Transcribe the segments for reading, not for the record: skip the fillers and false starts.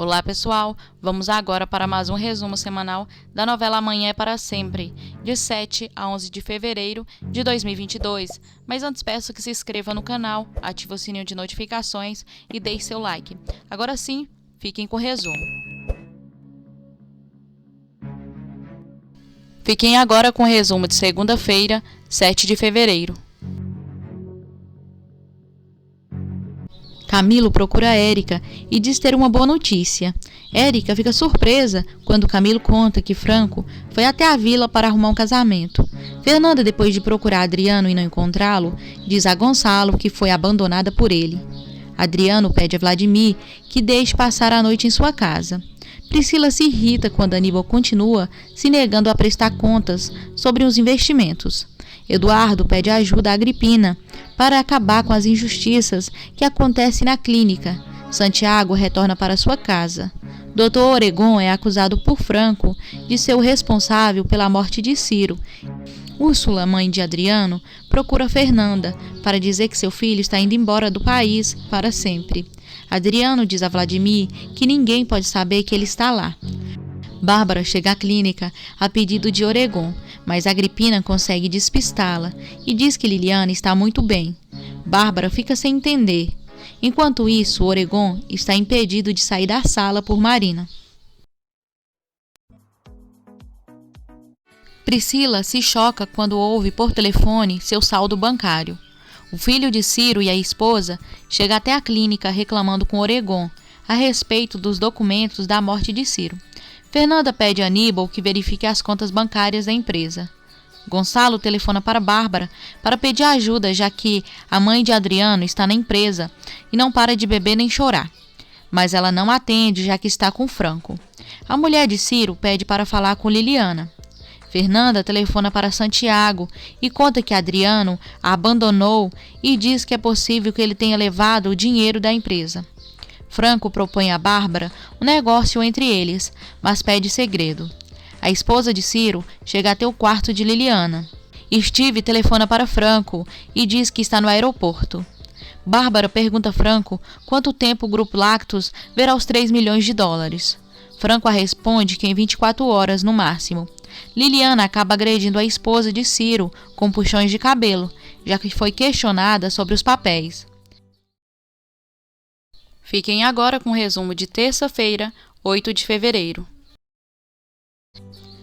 Olá pessoal, vamos agora para mais um resumo semanal da novela Amanhã é para Sempre, de 7 a 11 de fevereiro de 2022. Mas antes peço que se inscreva no canal, ative o sininho de notificações e deixe seu like. Agora sim, fiquem com o resumo. Fiquem agora com o resumo de segunda-feira, 7 de fevereiro. Camilo procura Érica e diz ter uma boa notícia. Érica fica surpresa quando Camilo conta que Franco foi até a vila para arrumar um casamento. Fernanda, depois de procurar Adriano e não encontrá-lo, diz a Gonçalo que foi abandonada por ele. Adriano pede a Vladimir que deixe passar a noite em sua casa. Priscila se irrita quando Aníbal continua se negando a prestar contas sobre os investimentos. Eduardo pede ajuda a Agripina para acabar com as injustiças que acontecem na clínica. Santiago retorna para sua casa. Dr. Oregon é acusado por Franco de ser o responsável pela morte de Ciro. Úrsula, mãe de Adriano, procura Fernanda para dizer que seu filho está indo embora do país para sempre. Adriano diz a Vladimir que ninguém pode saber que ele está lá. Bárbara chega à clínica a pedido de Oregon, mas Agripina consegue despistá-la e diz que Liliana está muito bem. Bárbara fica sem entender. Enquanto isso, Oregon está impedido de sair da sala por Marina. Priscila se choca quando ouve por telefone seu saldo bancário. O filho de Ciro e a esposa chegam até a clínica reclamando com Oregon a respeito dos documentos da morte de Ciro. Fernanda pede a Aníbal que verifique as contas bancárias da empresa. Gonçalo telefona para Bárbara para pedir ajuda, já que a mãe de Adriano está na empresa e não para de beber nem chorar. Mas ela não atende, já que está com Franco. A mulher de Ciro pede para falar com Liliana. Fernanda telefona para Santiago e conta que Adriano a abandonou e diz que é possível que ele tenha levado o dinheiro da empresa. Franco propõe a Bárbara um negócio entre eles, mas pede segredo. A esposa de Ciro chega até o quarto de Liliana. Steve telefona para Franco e diz que está no aeroporto. Bárbara pergunta a Franco quanto tempo o Grupo Lactus verá os 3 milhões de dólares. Franco a responde que em 24 horas no máximo. Liliana acaba agredindo a esposa de Ciro com puxões de cabelo, já que foi questionada sobre os papéis. Fiquem agora com o resumo de terça-feira, 8 de fevereiro.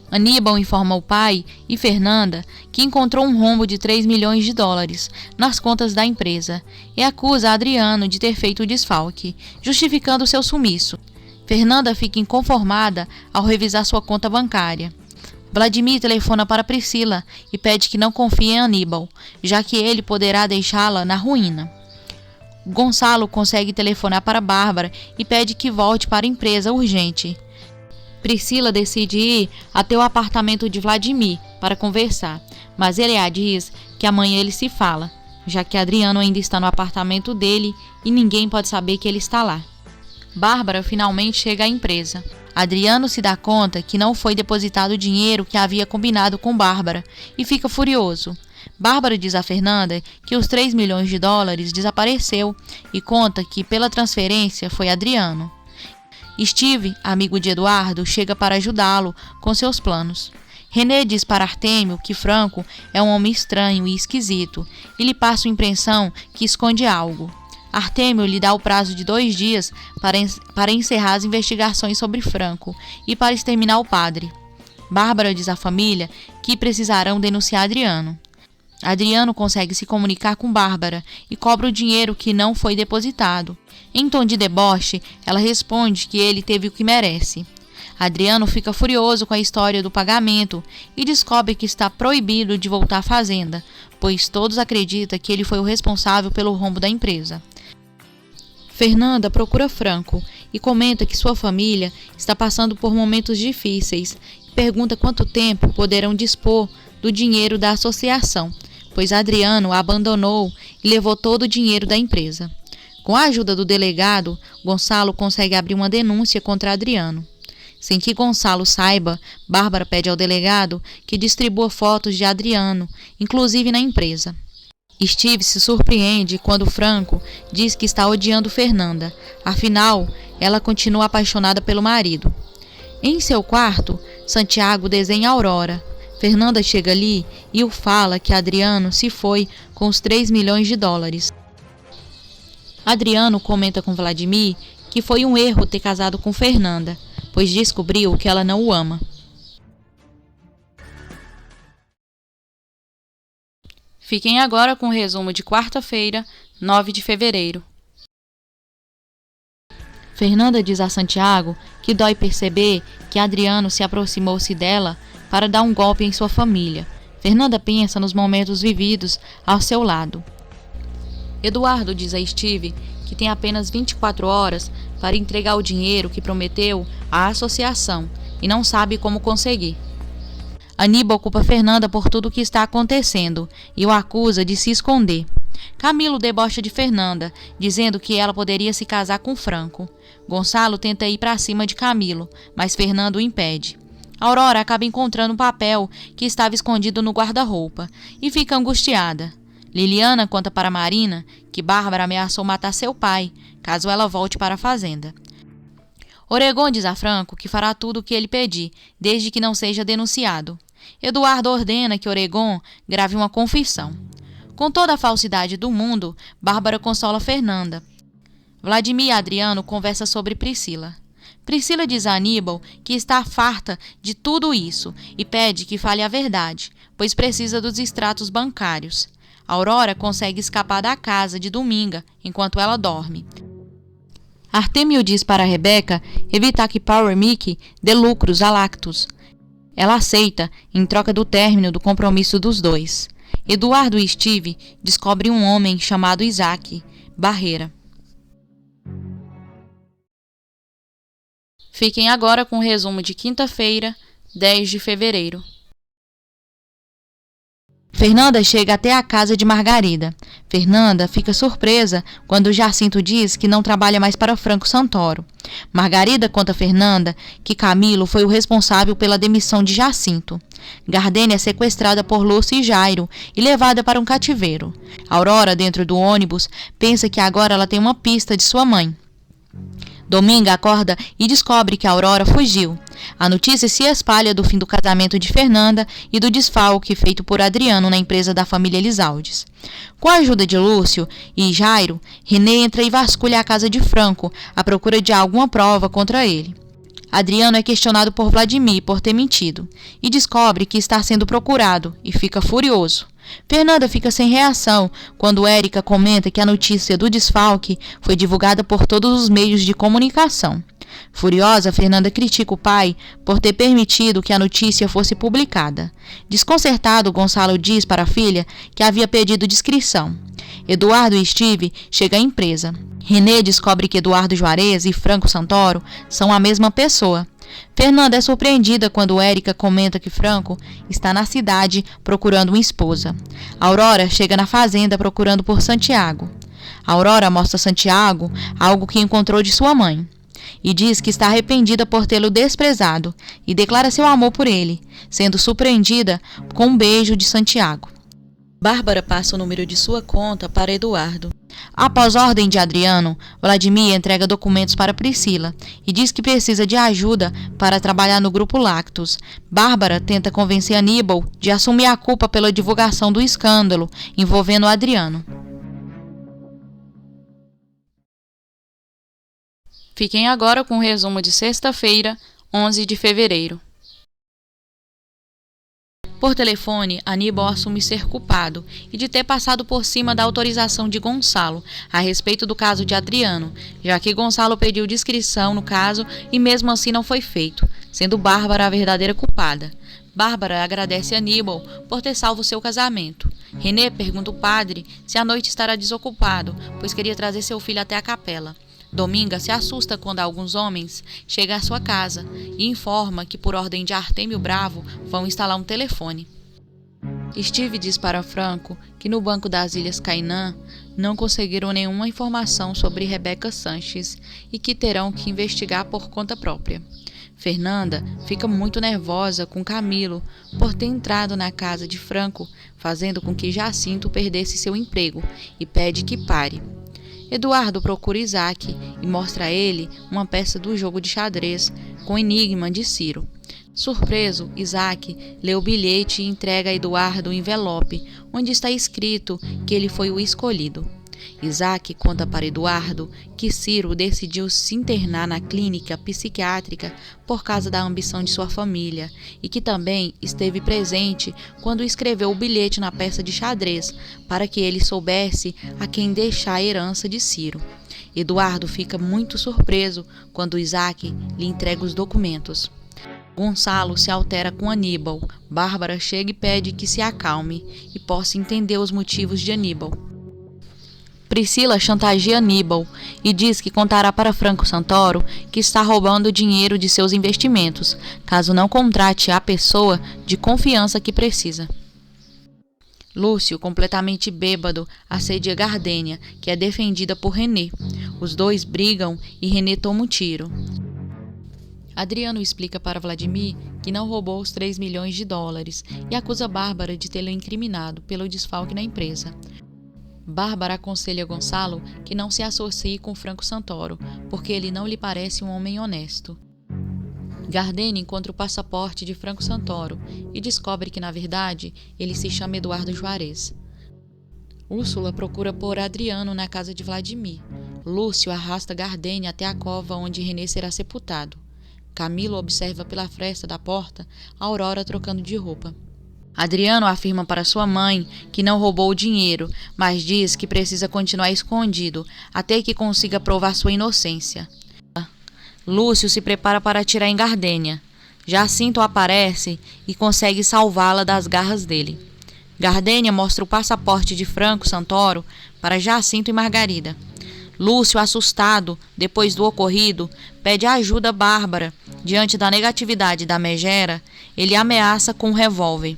Aníbal informa o pai e Fernanda que encontrou um rombo de 3 milhões de dólares nas contas da empresa e acusa Adriano de ter feito o desfalque, justificando seu sumiço. Fernanda fica inconformada ao revisar sua conta bancária. Vladimir telefona para Priscila e pede que não confie em Aníbal, já que ele poderá deixá-la na ruína. Gonçalo consegue telefonar para Bárbara e pede que volte para a empresa urgente. Priscila decide ir até o apartamento de Vladimir para conversar, mas ele a diz que amanhã ele se fala, já que Adriano ainda está no apartamento dele e ninguém pode saber que ele está lá. Bárbara finalmente chega à empresa. Adriano se dá conta que não foi depositado o dinheiro que havia combinado com Bárbara e fica furioso. Bárbara diz a Fernanda que os 3 milhões de dólares desapareceu e conta que pela transferência foi Adriano. Steve, amigo de Eduardo, chega para ajudá-lo com seus planos. René diz para Artêmio que Franco é um homem estranho e esquisito e lhe passa a impressão que esconde algo. Artêmio lhe dá o prazo de 2 dias para encerrar as investigações sobre Franco e para exterminar o padre. Bárbara diz à família que precisarão denunciar Adriano. Adriano consegue se comunicar com Bárbara e cobra o dinheiro que não foi depositado. Em tom de deboche, ela responde que ele teve o que merece. Adriano fica furioso com a história do pagamento e descobre que está proibido de voltar à fazenda, pois todos acreditam que ele foi o responsável pelo rombo da empresa. Fernanda procura Franco e comenta que sua família está passando por momentos difíceis e pergunta quanto tempo poderão dispor do dinheiro da associação, pois Adriano a abandonou e levou todo o dinheiro da empresa. Com a ajuda do delegado, Gonçalo consegue abrir uma denúncia contra Adriano. Sem que Gonçalo saiba, Bárbara pede ao delegado que distribua fotos de Adriano, inclusive na empresa. Steve se surpreende quando Franco diz que está odiando Fernanda, afinal, ela continua apaixonada pelo marido. Em seu quarto, Santiago desenha Aurora. Fernanda chega ali e o fala que Adriano se foi com os 3 milhões de dólares. Adriano comenta com Vladimir que foi um erro ter casado com Fernanda, pois descobriu que ela não o ama. Fiquem agora com o resumo de quarta-feira, 9 de fevereiro. Fernanda diz a Santiago que dói perceber que Adriano se aproximou-se dela para dar um golpe em sua família. Fernanda pensa nos momentos vividos ao seu lado. Eduardo diz a Steve que tem apenas 24 horas para entregar o dinheiro que prometeu à associação e não sabe como conseguir. Aníbal culpa Fernanda por tudo o que está acontecendo e o acusa de se esconder. Camilo debocha de Fernanda, dizendo que ela poderia se casar com Franco. Gonçalo tenta ir para cima de Camilo, mas Fernando o impede. Aurora acaba encontrando um papel que estava escondido no guarda-roupa e fica angustiada. Liliana conta para Marina que Bárbara ameaçou matar seu pai, caso ela volte para a fazenda. Oregon diz a Franco que fará tudo o que ele pedir, desde que não seja denunciado. Eduardo ordena que Oregon grave uma confissão. Com toda a falsidade do mundo, Bárbara consola Fernanda. Vladimir e Adriano conversam sobre Priscila. Priscila diz a Aníbal que está farta de tudo isso e pede que fale a verdade, pois precisa dos extratos bancários. Aurora consegue escapar da casa de Dominga enquanto ela dorme. Artêmio diz para Rebeca evitar que Power Mickey dê lucros a Lactus. Ela aceita em troca do término do compromisso dos dois. Eduardo e Steve descobrem um homem chamado Isaac Barreira. Fiquem agora com o resumo de quinta-feira, 10 de fevereiro. Fernanda chega até a casa de Margarida. Fernanda fica surpresa quando Jacinto diz que não trabalha mais para Franco Santoro. Margarida conta a Fernanda que Camilo foi o responsável pela demissão de Jacinto. Gardênia é sequestrada por Lúcio e Jairo e levada para um cativeiro. Aurora, dentro do ônibus, pensa que agora ela tem uma pista de sua mãe. Dominga acorda e descobre que Aurora fugiu. A notícia se espalha do fim do casamento de Fernanda e do desfalque feito por Adriano na empresa da família Elizaldes. Com a ajuda de Lúcio e Jairo, René entra e vasculha a casa de Franco à procura de alguma prova contra ele. Adriano é questionado por Vladimir por ter mentido e descobre que está sendo procurado e fica furioso. Fernanda fica sem reação quando Érica comenta que a notícia do desfalque foi divulgada por todos os meios de comunicação. Furiosa, Fernanda critica o pai por ter permitido que a notícia fosse publicada. Desconcertado, Gonçalo diz para a filha que havia pedido discrição. Eduardo e Steve chegam à empresa. René descobre que Eduardo Juarez e Franco Santoro são a mesma pessoa. Fernanda é surpreendida quando Érica comenta que Franco está na cidade procurando uma esposa. Aurora chega na fazenda procurando por Santiago. Aurora mostra a Santiago algo que encontrou de sua mãe e diz que está arrependida por tê-lo desprezado e declara seu amor por ele, sendo surpreendida com um beijo de Santiago. Bárbara passa o número de sua conta para Eduardo. Após ordem de Adriano, Vladimir entrega documentos para Priscila e diz que precisa de ajuda para trabalhar no grupo Lactus. Bárbara tenta convencer Aníbal de assumir a culpa pela divulgação do escândalo envolvendo Adriano. Fiquem agora com o resumo de sexta-feira, 11 de fevereiro. Por telefone, Aníbal assume ser culpado e de ter passado por cima da autorização de Gonçalo a respeito do caso de Adriano, já que Gonçalo pediu discrição no caso e mesmo assim não foi feito, sendo Bárbara a verdadeira culpada. Bárbara agradece a Aníbal por ter salvo seu casamento. René pergunta ao padre se à noite estará desocupado, pois queria trazer seu filho até a capela. Dominga se assusta quando alguns homens chegam à sua casa e informa que, por ordem de Artêmio Bravo, vão instalar um telefone. Steve diz para Franco que no Banco das Ilhas Cainã não conseguiram nenhuma informação sobre Rebeca Sanches e que terão que investigar por conta própria. Fernanda fica muito nervosa com Camilo por ter entrado na casa de Franco, fazendo com que Jacinto perdesse seu emprego, e pede que pare. Eduardo procura Isaac e mostra a ele uma peça do jogo de xadrez com o enigma de Ciro. Surpreso, Isaac lê o bilhete e entrega a Eduardo um envelope, onde está escrito que ele foi o escolhido. Isaac conta para Eduardo que Ciro decidiu se internar na clínica psiquiátrica por causa da ambição de sua família e que também esteve presente quando escreveu o bilhete na peça de xadrez para que ele soubesse a quem deixar a herança de Ciro. Eduardo fica muito surpreso quando Isaac lhe entrega os documentos. Gonçalo se altera com Aníbal. Bárbara chega e pede que se acalme e possa entender os motivos de Aníbal. Priscila chantageia Aníbal e diz que contará para Franco Santoro que está roubando dinheiro de seus investimentos, caso não contrate a pessoa de confiança que precisa. Lúcio, completamente bêbado, assedia Gardênia, que é defendida por René. Os dois brigam e René toma um tiro. Adriano explica para Vladimir que não roubou os 3 milhões de dólares e acusa Bárbara de tê-lo incriminado pelo desfalque na empresa. Bárbara aconselha Gonçalo que não se associe com Franco Santoro, porque ele não lhe parece um homem honesto. Gardênia encontra o passaporte de Franco Santoro e descobre que, na verdade, ele se chama Eduardo Juarez. Úrsula procura por Adriano na casa de Vladimir. Lúcio arrasta Gardênia até a cova onde René será sepultado. Camilo observa pela fresta da porta Aurora trocando de roupa. Adriano afirma para sua mãe que não roubou o dinheiro, mas diz que precisa continuar escondido até que consiga provar sua inocência. Lúcio se prepara para atirar em Gardênia. Jacinto aparece e consegue salvá-la das garras dele. Gardênia mostra o passaporte de Franco Santoro para Jacinto e Margarida. Lúcio, assustado depois do ocorrido, pede ajuda a Bárbara. Diante da negatividade da megera, ele ameaça com um revólver.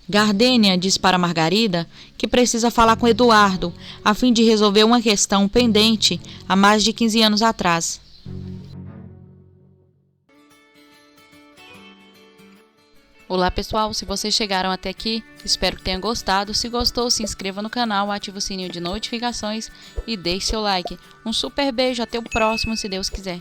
Gardênia diz para Margarida que precisa falar com Eduardo a fim de resolver uma questão pendente há mais de 15 anos atrás. Olá pessoal, se vocês chegaram até aqui, espero que tenham gostado. Se gostou, se inscreva no canal, ative o sininho de notificações e deixe seu like. Um super beijo, até o próximo, se Deus quiser.